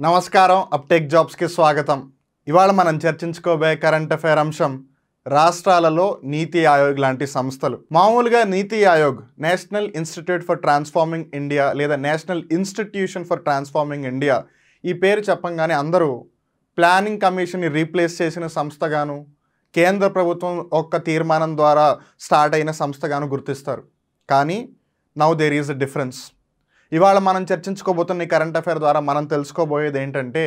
నమస్కారం అప్టేక్ జాబ్స్కి స్వాగతం. ఇవాళ మనం చర్చించుకోబోయే కరెంట్ అఫైర్ అంశం రాష్ట్రాలలో నీతి ఆయోగ్ లాంటి సంస్థలు. మామూలుగా Niti Aayog national institute for transforming India లేదా national institution for transforming India ఈ పేరు చెప్పంగానే అందరూ ప్లానింగ్ కమిషన్ని రీప్లేస్ చేసిన సంస్థగాను, కేంద్ర ప్రభుత్వం ఒక్క తీర్మానం ద్వారా స్టార్ట్ అయిన సంస్థగాను గుర్తిస్తారు. కానీ now there is a difference. ఇవాళ మనం చర్చించుకోబోతున్న ఈ కరెంట్ అఫైర్ ద్వారా మనం తెలుసుకోబోయేది ఏంటంటే,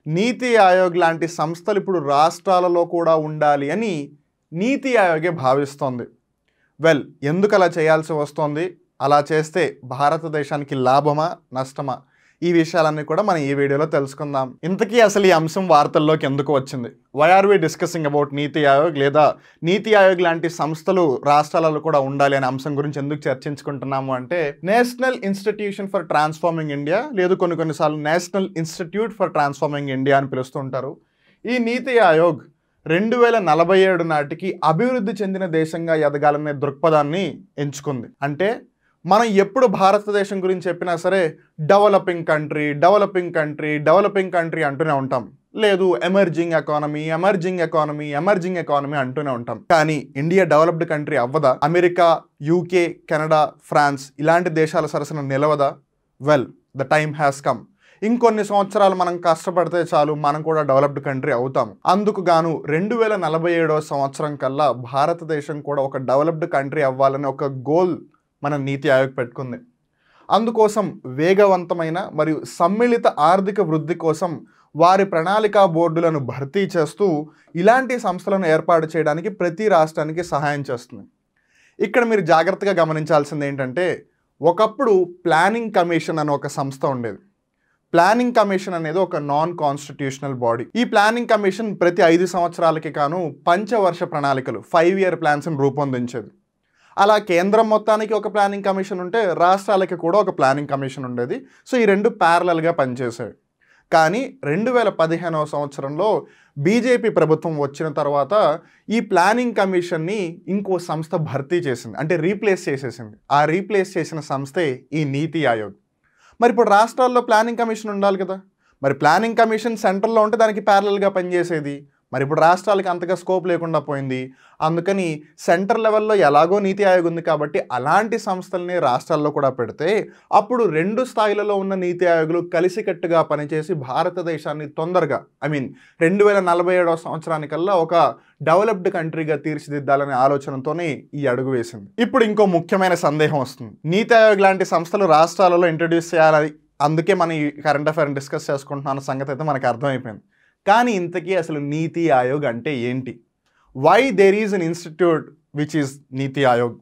నీతి ఆయోగ్ లాంటి సంస్థలు ఇప్పుడు రాష్ట్రాలలో కూడా ఉండాలి అని నీతి ఆయోగే భావిస్తోంది. ఎందుకు అలా చేయాల్సి వస్తోంది, అలా చేస్తే భారతదేశానికి లాభమా నష్టమా, ఈ విషయాలన్నీ కూడా మనం ఈ వీడియోలో తెలుసుకుందాం. ఇంతకీ అసలు ఈ అంశం వార్తల్లోకి ఎందుకు వచ్చింది? Why are we discussing about NITI Aayog లేదా నీతి ఆయోగ్ లాంటి సంస్థలు రాష్ట్రాలలో కూడా ఉండాలి అనే అంశం గురించి ఎందుకు చర్చించుకుంటున్నాము అంటే, national institution for transforming India లేదు కొన్నిసార్లు national institute for transforming India అని పిలుస్తుంటారు. ఈ నీతి ఆయోగ్ 2047 నాటికి అభివృద్ధి చెందిన దేశంగా ఎదగాలనే దృక్పథాన్ని ఎంచుకుంది. అంటే మనం ఎప్పుడు భారతదేశం గురించి చెప్పినా సరే డెవలపింగ్ కంట్రీ అంటూనే ఉంటాం, లేదు ఎమర్జింగ్ ఎకానమీ అంటూనే ఉంటాం. కానీ ఇండియా డెవలప్డ్ కంట్రీ అవ్వదా? అమెరికా, యూకే, కెనడా, ఫ్రాన్స్ ఇలాంటి దేశాల సరసన నిలవదా? The time has come. ఇంకొన్ని సంవత్సరాలు మనం కష్టపడితే చాలు, మనం కూడా డెవలప్డ్ కంట్రీ అవుతాం. అందుకు గాను 2047 సంవత్సరం కల్లా భారతదేశం కూడా ఒక డెవలప్డ్ కంట్రీ అవ్వాలని ఒక గోల్ మన నీతి ఆయోగ్ పెట్టుకుంది. అందుకోసం వేగవంతమైన మరియు సమ్మిళిత ఆర్థిక వృద్ధి కోసం వారి ప్రణాళికా బోర్డులను భర్తీ చేస్తూ ఇలాంటి సంస్థలను ఏర్పాటు చేయడానికి ప్రతి రాష్ట్రానికి సహాయం చేస్తుంది. ఇక్కడ మీరు జాగ్రత్తగా గమనించాల్సింది ఏంటంటే, ఒకప్పుడు ప్లానింగ్ కమిషన్ అని ఒక సంస్థ ఉండేది. ప్లానింగ్ కమిషన్ అనేది ఒక నాన్ కాన్స్టిట్యూషనల్ బాడీ. ఈ ప్లానింగ్ కమిషన్ ప్రతి 5 సంవత్సరాలకి గాను పంచవర్ష ప్రణాళికలు 5 year ప్లాన్స్ని రూపొందించేది. అలా కేంద్రం మొత్తానికి ఒక ప్లానింగ్ కమిషన్ ఉంటే రాష్ట్రాలకి కూడా ఒక ప్లానింగ్ కమిషన్ ఉండేది. సో ఈ రెండు ప్యారలల్గా పనిచేసాయి. కానీ 2015వ సంవత్సరంలో బీజేపీ ప్రభుత్వం వచ్చిన తర్వాత ఈ ప్లానింగ్ కమిషన్ని ఇంకో సంస్థ భర్తీ చేసింది, అంటే రీప్లేస్ చేసేసింది. ఆ రీప్లేస్ చేసిన సంస్థే ఈ నీతి ఆయోగ్. మరి ఇప్పుడు రాష్ట్రాల్లో ప్లానింగ్ కమిషన్ ఉండాలి కదా, మరి ప్లానింగ్ కమిషన్ సెంట్రల్లో ఉంటే దానికి ప్యారలల్గా పనిచేసేది. మరి ఇప్పుడు రాష్ట్రాలకి అంతగా స్కోప్ లేకుండా పోయింది. అందుకని సెంటర్ లెవెల్లో ఎలాగో నీతి ఆయోగ్ ఉంది కాబట్టి అలాంటి సంస్థల్ని రాష్ట్రాల్లో కూడా పెడితే అప్పుడు 2 స్థాయిలలో ఉన్న నీతి ఆయోగులు కలిసికట్టుగా పనిచేసి భారతదేశాన్ని తొందరగా 2047 సంవత్సరానికల్లా ఒక డెవలప్డ్ కంట్రీగా తీర్చిదిద్దాలనే ఆలోచనతోనే ఈ అడుగు వేసింది. ఇప్పుడు ఇంకో ముఖ్యమైన సందేహం వస్తుంది, నీతి ఆయోగ్ లాంటి సంస్థలు రాష్ట్రాలలో ఇంట్రడ్యూస్ చేయాలి, అందుకే మనం ఈ కరెంట్ అఫైర్ని డిస్కస్ చేసుకుంటున్న సంగతి అయితే మనకు అర్థమైపోయింది. కానీ ఇంతకీ అసలు నీతి ఆయోగ్ అంటే ఏంటి? Why there is an institute which is NITI Aayog?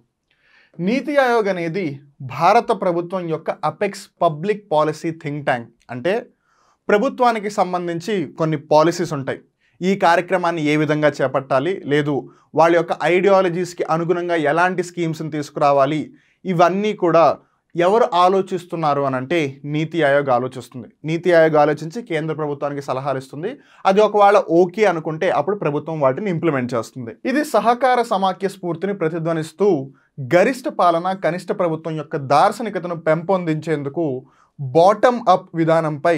NITI Aayog అనేది భారత ప్రభుత్వం యొక్క apex public policy think tank. అంటే ప్రభుత్వానికి సంబంధించి కొన్ని పాలసీస్ ఉంటాయి, ఈ కార్యక్రమాన్ని ఏ విధంగా చేపట్టాలి, లేదు వాళ్ళ యొక్క ఐడియాలజీస్కి అనుగుణంగా ఎలాంటి స్కీమ్స్ని తీసుకురావాలి, ఇవన్నీ కూడా ఎవరు ఆలోచిస్తున్నారు అని అంటే నీతి ఆయోగ్ ఆలోచిస్తుంది. నీతి ఆయోగ్ ఆలోచించి కేంద్ర ప్రభుత్వానికి సలహాలు ఇస్తుంది. అది ఒకవేళ ఓకే అనుకుంటే అప్పుడు ప్రభుత్వం వాటిని ఇంప్లిమెంట్ చేస్తుంది. ఇది సహకార సమాఖ్య స్ఫూర్తిని ప్రతిధ్వనిస్తూ గరిష్ట పాలన, కనిష్ట ప్రభుత్వం యొక్క దార్శనికతను పెంపొందించేందుకు బాటమ్ అప్ విధానంపై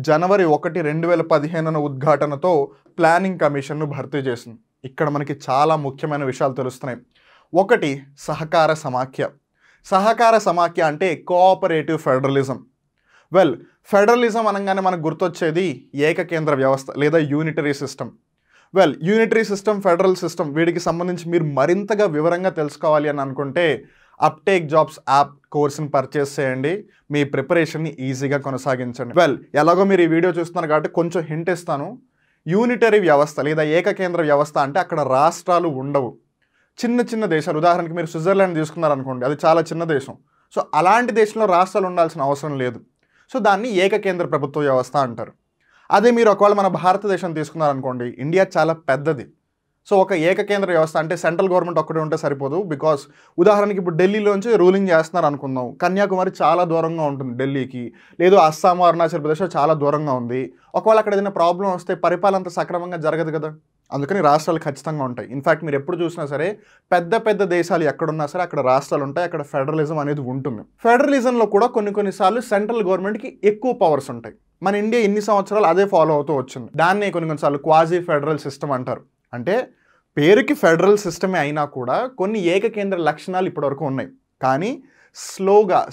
జనవరి 1, 2015 ఉద్ఘాటనతో ప్లానింగ్ కమిషన్ను భర్తీ చేసింది. ఇక్కడ మనకి చాలా ముఖ్యమైన విషయాలు తెలుస్తున్నాయి. ఒకటి, సహకార సమాఖ్య. సహకార సమాఖ్య అంటే కోఆపరేటివ్ ఫెడరలిజం. ఫెడరలిజం అనగానే మనకు గుర్తొచ్చేది ఏకకేంద్ర వ్యవస్థ లేదా unitary system. Unitary system, federal system, వీటికి సంబంధించి మీరు మరింతగా వివరంగా తెలుసుకోవాలి అని అనుకుంటే అప్టేక్ జాబ్స్ యాప్ కోర్సుని పర్చేస్ చేయండి, మీ ప్రిపరేషన్ని ఈజీగా కొనసాగించండి. ఎలాగో మీరు ఈ వీడియో చూస్తున్నారు కాబట్టి కొంచెం హింట్ ఇస్తాను. యూనిటరీ వ్యవస్థ లేదా ఏకకేంద్ర వ్యవస్థ అంటే అక్కడ రాష్ట్రాలు ఉండవు. చిన్న దేశాలు, ఉదాహరణకి మీరు స్విట్జర్లాండ్ తీసుకున్నారనుకోండి, అది చాలా చిన్న దేశం. సో అలాంటి దేశంలో రాష్ట్రాలు ఉండాల్సిన అవసరం లేదు. సో దాన్ని ఏకకేంద్ర ప్రభుత్వ వ్యవస్థ అంటారు. అదే మీరు ఒకవేళ మన భారతదేశం తీసుకున్నారనుకోండి, ఇండియా చాలా పెద్దది. సో ఒక ఏకకేంద్ర వ్యవస్థ అంటే సెంట్రల్ గవర్నమెంట్ ఒక్కటే ఉంటే సరిపోదు. బికాస్ ఉదాహరణకి ఇప్పుడు ఢిల్లీలోంచి రూలింగ్ చేస్తున్నారు అనుకుందాం, కన్యాకుమారి చాలా దూరంగా ఉంటుంది ఢిల్లీకి, లేదు అస్సాం, అరుణాచల్ ప్రదేశ్ చాలా దూరంగా ఉంది. ఒకవేళ అక్కడ ఏదైనా ప్రాబ్లం వస్తే పరిపాలన సక్రమంగా జరగదు కదా. అందుకని రాష్ట్రాలు ఖచ్చితంగా ఉంటాయి. ఇన్ఫ్యాక్ట్ మీరు ఎప్పుడు చూసినా సరే పెద్ద దేశాలు ఎక్కడున్నా సరే అక్కడ రాష్ట్రాలు ఉంటాయి, అక్కడ ఫెడరలిజం అనేది ఉంటుంది. ఫెడరలిజంలో కూడా కొన్నిసార్లు సెంట్రల్ గవర్నమెంట్కి ఎక్కువ పవర్స్ ఉంటాయి. మన ఇండియా ఇన్ని సంవత్సరాలు అదే ఫాలో అవుతూ వచ్చింది. దాన్ని కొన్నిసార్లు క్వాజీ ఫెడరల్ సిస్టమ్ అంటారు. అంటే పేరుకి ఫెడరల్ సిస్టమే అయినా కూడా కొన్ని ఏకకేంద్ర లక్షణాలు ఇప్పటివరకు ఉన్నాయి. కానీ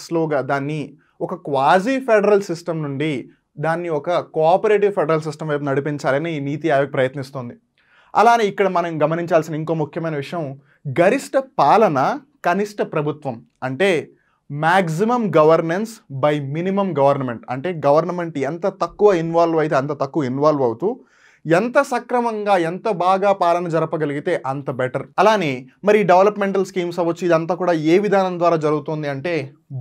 స్లోగా దాన్ని ఒక క్వాజీ ఫెడరల్ సిస్టమ్ నుండి దాన్ని ఒక కోఆపరేటివ్ ఫెడరల్ సిస్టమ్ వైపు నడిపించాలని ఈ నీతి ఆయోగ్ ప్రయత్నిస్తుంది. అలానే ఇక్కడ మనం గమనించాల్సిన ఇంకో ముఖ్యమైన విషయం, గరిష్ట పాలన కనిష్ట ప్రభుత్వం. అంటే maximum governance by minimum government. అంటే గవర్నమెంట్ ఎంత తక్కువ ఇన్వాల్వ్ అయితే అంత తక్కువ ఇన్వాల్వ్ అవుతూ ఎంత సక్రమంగా ఎంత బాగా పాలన జరపగలిగితే అంత బెటర్. అలానే మరి డెవలప్మెంటల్ స్కీమ్స్ అవ్వచ్చు, ఇదంతా కూడా ఏ విధానం ద్వారా జరుగుతుంది అంటే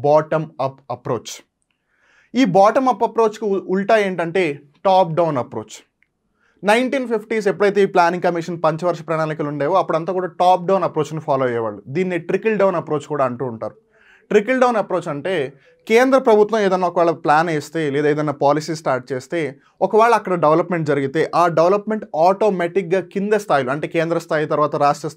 బాటమ్ అప్ అప్రోచ్. ఈ బాటమ్ అప్ అప్రోచ్కి ఉల్టా ఏంటంటే టాప్ డౌన్ అప్రోచ్. 1950s ఎప్పుడైతే ఈ ప్లానింగ్ కమిషన్ పంచవర్ష ప్రణాళికలు ఉండేవో అప్పుడంతా కూడా టాప్ డౌన్ అప్రోచ్ని ఫాలో అయ్యేవాళ్ళు. దీన్ని ట్రికిల్ డౌన్ అప్రోచ్ కూడా అంటూ ఉంటారు. ట్రికిల్ డౌన్ అప్రోచ్ అంటే కేంద్ర ప్రభుత్వం ఏదైనా ఒకవేళ ప్లాన్ వేస్తే లేదా ఏదైనా పాలసీ స్టార్ట్ చేస్తే ఒకవేళ అక్కడ డెవలప్మెంట్ జరిగితే ఆ డెవలప్మెంట్ ఆటోమేటిక్గా కింద స్థాయిలో అంటే కేంద్ర స్థాయి తర్వాత రాష్ట్ర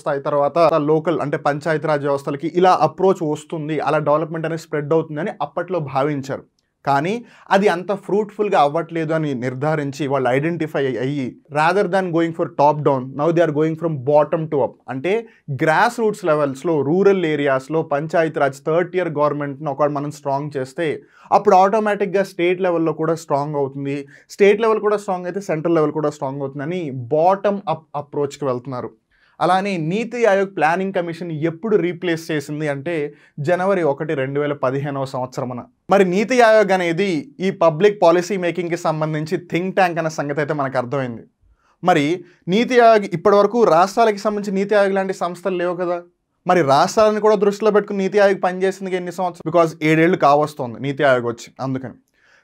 స్థాయి తర్వాత లోకల్ అంటే పంచాయతీరాజ్ వ్యవస్థలకి ఇలా అప్రోచ్ వస్తుంది, అలా డెవలప్మెంట్ అనేది స్ప్రెడ్ అవుతుందని అప్పట్లో భావించారు. కానీ అది అంత ఫ్రూట్ఫుల్గా అవ్వట్లేదు అని నిర్ధారించి వాళ్ళు ఐడెంటిఫై అయ్యి rather than going for top down now they are going from bottom to up. అంటే గ్రాస్ రూట్స్ లెవెల్స్లో రూరల్ ఏరియాస్లో పంచాయతీరాజ్ థర్డ్ టియర్ గవర్నమెంట్ని ఒకవేళ మనం స్ట్రాంగ్ చేస్తే అప్పుడు ఆటోమేటిక్గా స్టేట్ లెవెల్లో కూడా స్ట్రాంగ్ అవుతుంది. స్టేట్ లెవెల్ కూడా స్ట్రాంగ్ అయితే సెంట్రల్ లెవెల్ కూడా స్ట్రాంగ్ అవుతుందని బాటమ్ అప్ అప్రోచ్కి వెళ్తున్నారు. అలానే నీతి ఆయోగ్ ప్లానింగ్ కమిషన్ ఎప్పుడు రీప్లేస్ చేసింది అంటే జనవరి 1, 2015వ సంవత్సరమున. మరి నీతి ఆయోగ్ అనేది ఈ పబ్లిక్ పాలసీ మేకింగ్కి సంబంధించి థింక్ ట్యాంక్ అనే సంగతి అయితే మనకు అర్థమైంది. మరి నీతి ఆయోగ్ ఇప్పటివరకు రాష్ట్రాలకి సంబంధించి నీతి ఆయోగ్ లాంటి సంస్థలు లేవు కదా. మరి రాష్ట్రాలను కూడా దృష్టిలో పెట్టుకుని నీతి ఆయోగ్ పనిచేసింది ఎన్ని సంవత్సరాలు? బికాజ్ 7 ఏళ్ళు కావస్తుంది నీతి ఆయోగ్ వచ్చి. అందుకని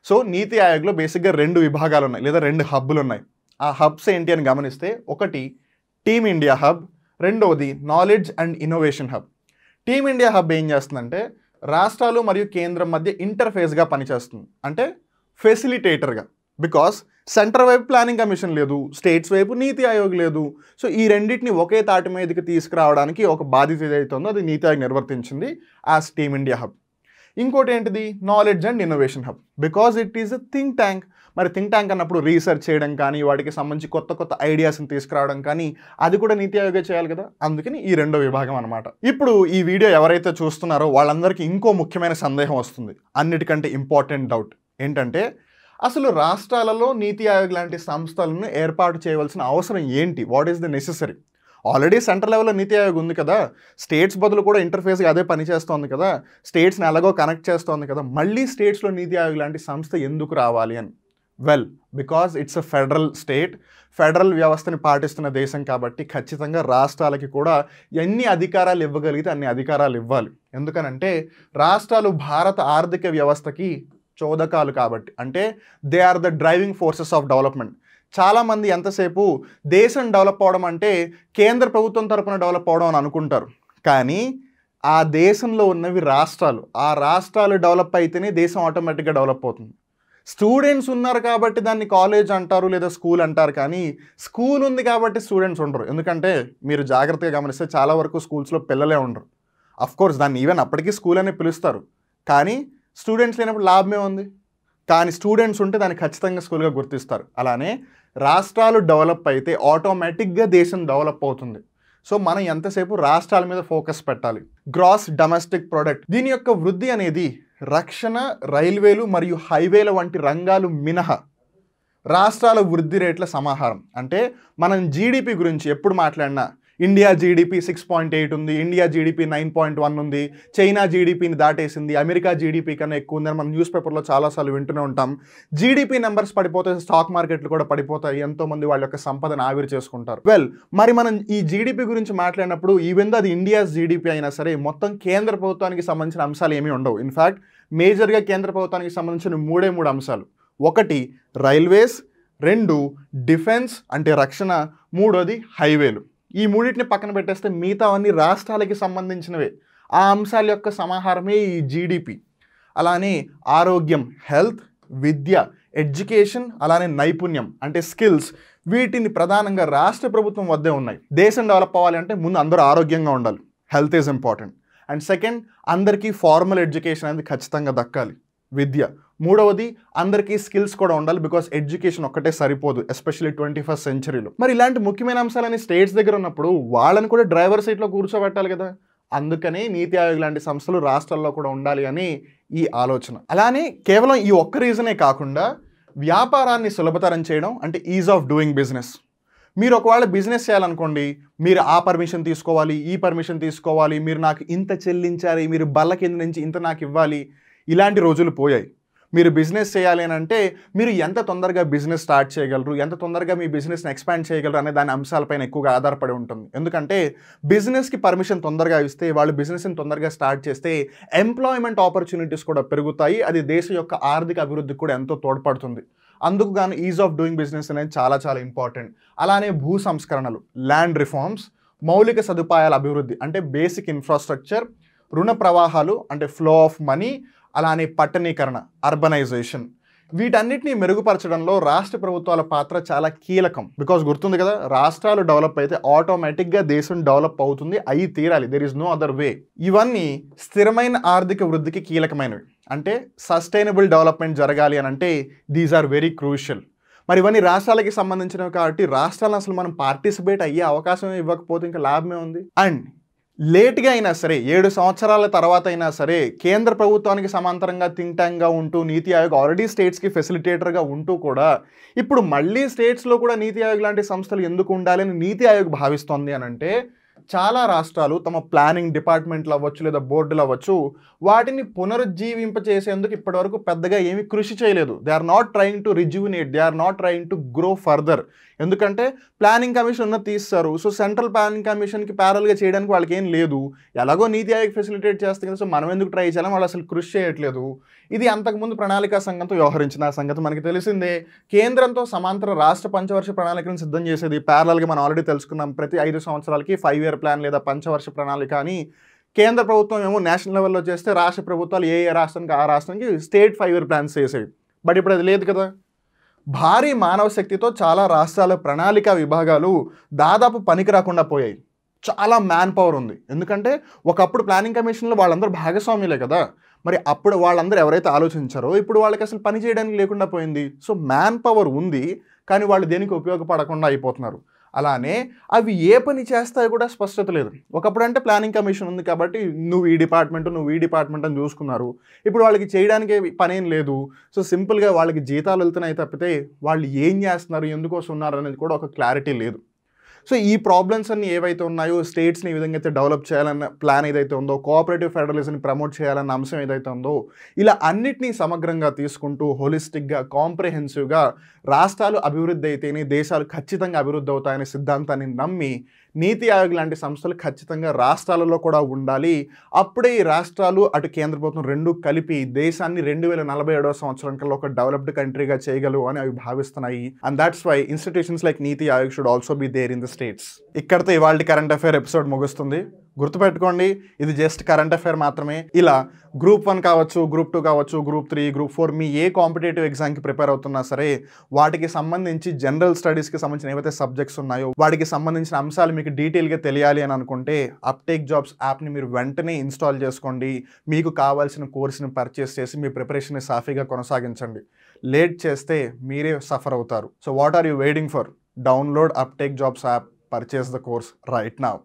సో నీతి ఆయోగ్లో బేసిక్గా 2 విభాగాలు ఉన్నాయి లేదా 2 హబ్బులు ఉన్నాయి. ఆ హబ్స్ ఏంటి అని గమనిస్తే, ఒకటి టీమ్ ఇండియా హబ్, రెండవది knowledge and innovation hub. Team India hub ఏం చేస్తుందంటే రాష్ట్రాలు మరియు కేంద్రం మధ్య ఇంటర్ఫేస్గా పనిచేస్తుంది, అంటే ఫెసిలిటేటర్గా. బికాస్ సెంటర్ వైపు ప్లానింగ్ కమిషన్ లేదు, స్టేట్స్ వైపు నీతి ఆయోగ్ లేదు. సో ఈ రెండింటిని ఒకే తాటి మీదకి తీసుకురావడానికి ఒక బాధ్యత ఏదైతుందో అది నీతి ఆయోగ్ నిర్వర్తించింది యాజ్ టీమ్ ఇండియా హబ్. ఇంకోటి ఏంటిది? Knowledge and innovation hub. Because it is a think tank. మరి థింక్ ట్యాంక్ అన్నప్పుడు రీసెర్చ్ చేయడం కానీ వాటికి సంబంధించి కొత్త ఐడియాస్ని తీసుకురావడం కానీ అది కూడా నీతి ఆయోగే చేయాలి కదా. అందుకని ఈ 2వ విభాగం అనమాట. ఇప్పుడు ఈ వీడియో ఎవరైతే చూస్తున్నారో వాళ్ళందరికీ ఇంకో ముఖ్యమైన సందేహం వస్తుంది, అన్నిటికంటే ఇంపార్టెంట్ డౌట్ ఏంటంటే అసలు రాష్ట్రాలలో నీతి ఆయోగ్ లాంటి సంస్థలను ఏర్పాటు చేయవలసిన అవసరం ఏంటి? What is the necessary? Already central లెవెల్లో నీతి ఆయోగ్ ఉంది కదా, స్టేట్స్ బదులు కూడా ఇంటర్ఫేస్గా అదే పని చేస్తోంది కదా, స్టేట్స్ని ఎలాగో కనెక్ట్ చేస్తోంది కదా, మళ్ళీ స్టేట్స్లో నీతి ఆయోగ్ లాంటి సంస్థ ఎందుకు రావాలి అని? Well, because it's a federal state, federal వ్యవస్థని పాటిస్తున్న దేశం కాబట్టి ఖచ్చితంగా రాష్ట్రాలకి కూడా ఎన్ని అధికారాలు ఇవ్వగలిగితే అన్ని అధికారాలు ఇవ్వాలి. ఎందుకనంటే రాష్ట్రాలు భారత ఆర్థిక వ్యవస్థకి చోదకాలు కాబట్టి. అంటే they are the driving forces of development. చాలామంది ఎంతసేపు దేశం డెవలప్ అవడం అంటే కేంద్ర ప్రభుత్వం తరపున డెవలప్ అవడం అని అనుకుంటారు. కానీ ఆ దేశంలో ఉన్నవి రాష్ట్రాలు, ఆ రాష్ట్రాలు డెవలప్ అయితేనే దేశం ఆటోమేటిక్గా డెవలప్ అవుతుంది. స్టూడెంట్స్ ఉన్నారు కాబట్టి దాన్ని కాలేజ్ అంటారు లేదా స్కూల్ అంటారు, కానీ స్కూల్ ఉంది కాబట్టి స్టూడెంట్స్ ఉండరు. ఎందుకంటే మీరు జాగ్రత్తగా గమనిస్తే చాలా వరకు స్కూల్స్లో పిల్లలే ఉండరు. అఫ్కోర్స్ దాన్ని ఈవెన్ అప్పటికీ స్కూల్ అనే పిలుస్తారు, కానీ స్టూడెంట్స్ లేనప్పుడు లాభమే ఉంది. కానీ స్టూడెంట్స్ ఉంటే దాన్ని ఖచ్చితంగా స్కూల్గా గుర్తిస్తారు. అలానే రాష్ట్రాలు డెవలప్ అయితే ఆటోమేటిక్గా దేశం డెవలప్ అవుతుంది. సో మనం ఎంతసేపు రాష్ట్రాల మీద ఫోకస్ పెట్టాలి. గ్రాస్ డొమెస్టిక్ ప్రొడక్ట్ దీని యొక్క వృద్ధి అనేది రక్షణ, రైల్వేలు మరియు హైవేల వంటి రంగాలు మినహా రాష్ట్రాల వృద్ధి రేట్ల సమాహారం. అంటే మనం జీడిపి గురించి ఎప్పుడు మాట్లాడినా ఇండియా జీడిపి 6.8 ఉంది, ఇండియా జీడిపి 9.1 ఉంది, చైనా జీడిపిని దాటేసింది, అమెరికా జీడిపి కన్నా ఎక్కువ ఉందని మనం న్యూస్ పేపర్లో చాలాసార్లు వింటూనే ఉంటాం. జీడిపి నెంబర్స్ పడిపోతే స్టాక్ మార్కెట్లు కూడా పడిపోతాయి, ఎంతోమంది వాళ్ళ యొక్క సంపదను ఆవిరి చేసుకుంటారు. వెల్, మరి మనం ఈ జీడిపి గురించి మాట్లాడినప్పుడు ఈవెన్ అది ఇండియాస్ జీడిపి అయినా సరే మొత్తం కేంద్ర ప్రభుత్వానికి సంబంధించిన అంశాలు ఏమీ ఉండవు. ఇన్ఫ్యాక్ట్ మేజర్గా కేంద్ర ప్రభుత్వానికి సంబంధించిన 3 అంశాలు. 1 రైల్వేస్, 2 డిఫెన్స్ అంటే రక్షణ, 3 హైవేలు. ఈ 3 పక్కన పెట్టేస్తే మిగతావన్నీ రాష్ట్రాలకి సంబంధించినవే. ఆ అంశాల యొక్క సమాహారమే ఈ జీడిపి. అలానే ఆరోగ్యం, హెల్త్, విద్య, ఎడ్యుకేషన్, అలానే నైపుణ్యం అంటే స్కిల్స్, వీటిని ప్రధానంగా రాష్ట్ర ప్రభుత్వం వద్దే ఉన్నాయి. దేశం డెవలప్ అవ్వాలి అంటే ముందు అందరూ ఆరోగ్యంగా ఉండాలి, health is important. And second, అందరికీ ఫార్మల్ ఎడ్యుకేషన్ అనేది ఖచ్చితంగా దక్కాలి. విద్య. మూడవది అందరికీ స్కిల్స్ కూడా ఉండాలి, బికాస్ ఎడ్యుకేషన్ ఒక్కటే సరిపోదు, ఎస్పెషల్లీ 21st సెంచరీలో. మరి ఇలాంటి ముఖ్యమైన అంశాలని స్టేట్స్ దగ్గర ఉన్నప్పుడు వాళ్ళని కూడా డ్రైవర్ సీట్లో కూర్చోబెట్టాలి కదా. అందుకనే నీతి ఆయోగ్ లాంటి సంస్థలు రాష్ట్రాల్లో కూడా ఉండాలి అని ఈ ఆలోచన. అలానే కేవలం ఈ ఒక్క రీజనే కాకుండా వ్యాపారాన్ని సులభతరం చేయడం, అంటే ఈజ్ ఆఫ్ డూయింగ్ బిజినెస్. మీరు ఒకవేళ బిజినెస్ చేయాలనుకోండి, మీరు ఆ పర్మిషన్ తీసుకోవాలి, ఈ పర్మిషన్ తీసుకోవాలి, మీరు నాకు ఇంత చెల్లించాలి, మీరు బల్ల కింద నుంచి ఇంత నాకు ఇవ్వాలి, ఇలాంటి రోజులు పోయాయి. మీరు బిజినెస్ చేయాలి అని అంటే మీరు ఎంత తొందరగా బిజినెస్ స్టార్ట్ చేయగలరు, ఎంత తొందరగా మీ బిజినెస్ని ఎక్స్పాండ్ చేయగలరు అనే దాని అంశాలపైన ఎక్కువగా ఆధారపడి ఉంటుంది. ఎందుకంటే బిజినెస్కి పర్మిషన్ తొందరగా ఇస్తే, వాళ్ళు బిజినెస్ని తొందరగా స్టార్ట్ చేస్తే ఎంప్లాయ్మెంట్ ఆపర్చునిటీస్ కూడా పెరుగుతాయి, అది దేశం యొక్క ఆర్థిక అభివృద్ధికి కూడా ఎంతో తోడ్పడుతుంది. అందుకు గాను ఈజ్ ఆఫ్ డూయింగ్ బిజినెస్ అనేది చాలా చాలా ఇంపార్టెంట్. అలానే భూ సంస్కరణలు, ల్యాండ్ రిఫార్మ్స్, మౌలిక సదుపాయాల అభివృద్ధి అంటే బేసిక్ ఇన్ఫ్రాస్ట్రక్చర్, రుణ ప్రవాహాలు అంటే ఫ్లో ఆఫ్ మనీ, అలానే పట్టణీకరణ అర్బనైజేషన్, వీటన్నిటిని మెరుగుపరచడంలో రాష్ట్ర ప్రభుత్వాల పాత్ర చాలా కీలకం. బికాజ్ గుర్తుంది కదా, రాష్ట్రాలు డెవలప్ అయితే ఆటోమేటిక్గా దేశం డెవలప్ అవుతుంది, అయి తీరాలి, there is no other way. ఇవన్నీ స్థిరమైన ఆర్థిక వృద్ధికి కీలకమైనవి. అంటే సస్టైనబుల్ డెవలప్మెంట్ జరగాలి అని అంటే దీస్ ఆర్ వెరీ క్రూషియల్. మరి ఇవన్నీ రాష్ట్రాలకి సంబంధించినవి కాబట్టి రాష్ట్రాలను అసలు మనం పార్టిసిపేట్ అయ్యే అవకాశం ఇవ్వకపోతే ఇంకా లాభమే ఉంది. అండ్ లేట్గా అయినా సరే, 7 సంవత్సరాల తర్వాత అయినా సరే, కేంద్ర ప్రభుత్వానికి సమాంతరంగా థింక్ ట్యాంక్గా ఉంటూ నీతి ఆయోగ్ ఆల్రెడీ స్టేట్స్కి ఫెసిలిటేటర్గా ఉంటూ కూడా ఇప్పుడు మళ్ళీ స్టేట్స్లో కూడా నీతి ఆయోగ్ లాంటి సంస్థలు ఎందుకు ఉండాలని నీతి ఆయోగ్ భావిస్తోంది అని అంటే, చాలా రాష్ట్రాలు తమ ప్లానింగ్ డిపార్ట్మెంట్లు అవ్వచ్చు లేదా బోర్డులు అవ్వచ్చు, వాటిని పునరుజ్జీవింపచేసేందుకు ఇప్పటివరకు పెద్దగా ఏమీ కృషి చేయలేదు. They are not trying to rejuvenate, they are not trying to grow further. ఎందుకంటే ప్లానింగ్ కమిషన్ ఉన్నది తీస్తారు, సో సెంట్రల్ ప్లానింగ్ కమిషన్కి ప్యారల్గా చేయడానికి వాళ్ళకి ఏం లేదు. ఎలాగో నీతి ఆయోగ్ ఫెసిలిటేట్ చేస్తుంది కదా, సో మనం ఎందుకు ట్రై చేయాలని వాళ్ళు అసలు కృషి చేయట్లేదు. ఇది అంతకుముందు ప్రణాళికా సంఘంతో వ్యవహరించిన ఆ సంగతి మనకి తెలిసిందే. కేంద్రంతో సమాంతర రాష్ట్ర పంచవర్ష ప్రణాళికను సిద్ధం చేసేది ప్యారల్గా మనం ఆల్రెడీ తెలుసుకున్నాం. ప్రతి 5 సంవత్సరాలకి 5 ఇయర్ ప్లాన్ లేదా పంచవర్ష ప్రణాళిక అని కేంద్ర ప్రభుత్వం ఏమో నేషనల్ లెవెల్లో చేస్తే, రాష్ట్ర ప్రభుత్వాలు ఏ రాష్ట్రానికి ఆ రాష్ట్రానికి స్టేట్ 5 ఇయర్ ప్లాన్స్ చేసేవి. బట్ ఇప్పుడు అది లేదు కదా. భారీ మానవ శక్తితో చాలా రాష్ట్రాల ప్రణాళిక విభాగాలు దాదాపు పనికి రాకుండా పోయాయి. చాలా మ్యాన్ పవర్ ఉంది. ఎందుకంటే ఒకప్పుడు ప్లానింగ్ కమిషన్లో వాళ్ళందరూ భాగస్వామ్యులే కదా. మరి అప్పుడు వాళ్ళందరూ ఎవరైతే ఆలోచించారో ఇప్పుడు వాళ్ళకి అసలు పని చేయడానికి లేకుండా పోయింది. సో మ్యాన్ పవర్ ఉంది, కానీ వాళ్ళు దేనికి ఉపయోగపడకుండా అయిపోతున్నారు. అలానే అవి ఏ పని చేస్తాయో కూడా స్పష్టత లేదు. ఒకప్పుడు అంటే ప్లానింగ్ కమిషన్ ఉంది కాబట్టి నువ్వు ఈ డిపార్ట్మెంట్ అని చూసుకున్నారు. ఇప్పుడు వాళ్ళకి చేయడానికి పనేం లేదు. సో సింపుల్గా వాళ్ళకి జీతాలు వెళ్తున్నాయి తప్పితే వాళ్ళు ఏం చేస్తున్నారు, ఎందుకోసం ఉన్నారు అనేది కూడా ఒక క్లారిటీ లేదు. సో ఈ ప్రాబ్లమ్స్ అన్ని ఏవైతే ఉన్నాయో, స్టేట్స్ని ఈ విధంగా అయితే డెవలప్ చేయాలన్న ప్లాన్ ఏదైతే ఉందో, కోఆపరేటివ్ ఫెడరలిజంని ప్రమోట్ చేయాలన్న అంశం ఏదైతే ఉందో, ఇలా అన్నిటినీ సమగ్రంగా తీసుకుంటూ హోలిస్టిక్గా, కాంప్రిహెన్సివ్గా రాష్ట్రాలు అభివృద్ధి అయితేనే దేశాలు ఖచ్చితంగా అభివృద్ధి అవుతాయనే సిద్ధాంతాన్ని నమ్మి నీతి ఆయోగ్ లాంటి సంస్థలు ఖచ్చితంగా రాష్ట్రాలలో కూడా ఉండాలి. అప్పుడే ఈ రాష్ట్రాలు అటు కేంద్ర ప్రభుత్వం రెండూ కలిపి దేశాన్ని 2047వ సంవత్సరం కల్లా ఒక డెవలప్డ్ కంట్రీగా చేయగలవు అని అవి భావిస్తున్నాయి. And that's why institutions like Niti Aayog should also be there in the states. ఇక్కడితో ఇవాళ కరెంట్ అఫైర్ ఎపిసోడ్ ముగుస్తుంది. గుర్తుపెట్టుకోండి, ఇది జస్ట్ కరెంట్ అఫైర్ మాత్రమే. ఇలా గ్రూప్ 1 కావచ్చు, గ్రూప్ 2 కావచ్చు, గ్రూప్ 3, గ్రూప్ 4 మీ ఏ కాంపిటేటివ్ ఎగ్జామ్కి ప్రిపేర్ అవుతున్నా సరే, వాటికి సంబంధించి జనరల్ స్టడీస్కి సంబంధించిన ఏవైతే సబ్జెక్ట్స్ ఉన్నాయో వాటికి సంబంధించిన అంశాలు మీకు డీటెయిల్గా తెలియాలి అని అనుకుంటే అప్టేక్ జాబ్స్ యాప్ని మీరు వెంటనే ఇన్స్టాల్ చేసుకోండి. మీకు కావాల్సిన కోర్సుని పర్చేస్ చేసి మీ ప్రిపరేషన్ని సాఫీగా కొనసాగించండి. లేట్ చేస్తే మీరే సఫర్ అవుతారు. So what are you waiting for? Download uptake jobs app, purchase the course right now.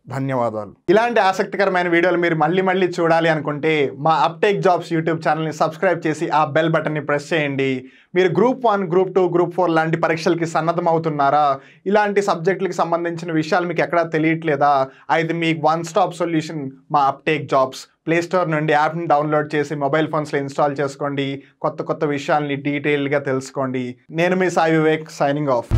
ధన్యవాదాలు. ఇలాంటి ఆసక్తికరమైన వీడియోలు మీరు మళ్ళీ చూడాలి అనుకుంటే మా అప్టేక్ జాబ్స్ యూట్యూబ్ ఛానల్ని సబ్స్క్రైబ్ చేసి ఆ బెల్ బటన్ని ప్రెస్ చేయండి. మీరు గ్రూప్ 1, గ్రూప్ 2, గ్రూప్ 4 లాంటి పరీక్షలకి సన్నద్ధం అవుతున్నారా? ఇలాంటి సబ్జెక్టులకి సంబంధించిన విషయాలు మీకు ఎక్కడా తెలియట్లేదా? అయితే మీకు 1 స్టాప్ సొల్యూషన్ మా అప్టేక్ జాబ్స్. ప్లే స్టోర్ నుండి యాప్ని డౌన్లోడ్ చేసి మొబైల్ ఫోన్స్లో ఇన్స్టాల్ చేసుకోండి. కొత్త విషయాల్ని డీటెయిల్గా తెలుసుకోండి. నేను మీ సాయి వివేక్, సైనింగ్ ఆఫ్.